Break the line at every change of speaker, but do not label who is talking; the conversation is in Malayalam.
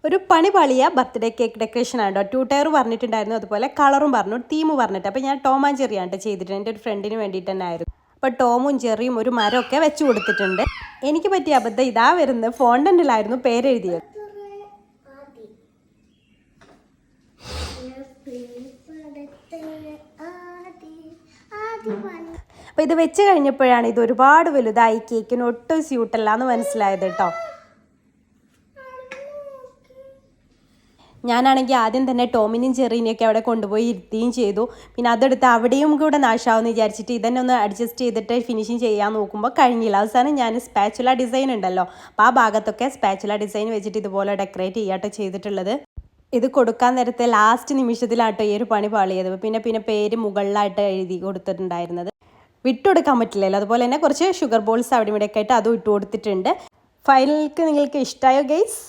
ഒരു പണി പാളിയ ബർത്ത്ഡേ കേക്ക് ഡെക്കറേഷൻ ആണ് കേട്ടോ. 2 ടയർ പറഞ്ഞിട്ടുണ്ടായിരുന്നു, അതുപോലെ കളറും പറഞ്ഞു, തീം പറഞ്ഞിട്ട്. അപ്പോൾ ഞാൻ ടോം ആൻഡ് ജെറി ആണ് ചെയ്തിട്ടുണ്ട്, എൻ്റെ ഒരു ഫ്രണ്ടിന് വേണ്ടിയിട്ട് തന്നെ ആയിരുന്നു. അപ്പോൾ ടോമും ജെറിയും ഒരു മരമൊക്കെ വെച്ച് കൊടുത്തിട്ടുണ്ട്. എനിക്ക് പറ്റിയ അബദ്ധം ഇതാ വരുന്നത്, ഫോണ്ടന്റിലായിരുന്നു പേരെഴുതിയത്. അപ്പോൾ ഇത് വെച്ച് കഴിഞ്ഞപ്പോഴാണ് ഇത് ഒരുപാട് വലുതായി, കേക്കിന് ഒട്ടും സ്യൂട്ടല്ല എന്ന് മനസ്സിലായത് കേട്ടോ. ഞാനാണെങ്കിൽ ആദ്യം തന്നെ ടോമിനെയും ജെറീനെയൊക്കെ അവിടെ കൊണ്ടുപോയി ഇരുത്തുകയും ചെയ്തു. പിന്നെ അതെടുത്ത് അവിടെയും കൂടെ നാശമാവെന്ന് വിചാരിച്ചിട്ട് ഇതന്നെ ഒന്ന് അഡ്ജസ്റ്റ് ചെയ്തിട്ട് ഫിനിഷിങ് ചെയ്യാൻ നോക്കുമ്പോൾ കഴിഞ്ഞില്ല. അവസാനം ഞാൻ സ്പാച്ചുല ഡിസൈൻ ഉണ്ടല്ലോ, അപ്പോൾ ആ ഭാഗത്തൊക്കെ സ്പാച്ചുല ഡിസൈൻ വെച്ചിട്ട് ഇതുപോലെ ഡെക്കറേറ്റ് ചെയ്യാട്ടോ ചെയ്തിട്ടുള്ളത്. ഇത് കൊടുക്കാൻ നേരത്തെ ലാസ്റ്റ് നിമിഷത്തിലാട്ടോ ഈ ഒരു പണി പാളിയത്. പിന്നെ പേര് മുകളിലായിട്ട് എഴുതി കൊടുത്തിട്ടുണ്ടായിരുന്നത്. വിട്ടുകൊടുക്കാൻ പറ്റില്ലല്ലോ. അതുപോലെ തന്നെ കുറച്ച് ഷുഗർ ബോൾസ് അവിടെ ഇവിടെയൊക്കെ ആയിട്ട് അതും ഇട്ട് കൊടുത്തിട്ടുണ്ട്. ഫൈനലിക്ക് നിങ്ങൾക്ക് ഇഷ്ടമായോ ഗൈസ്?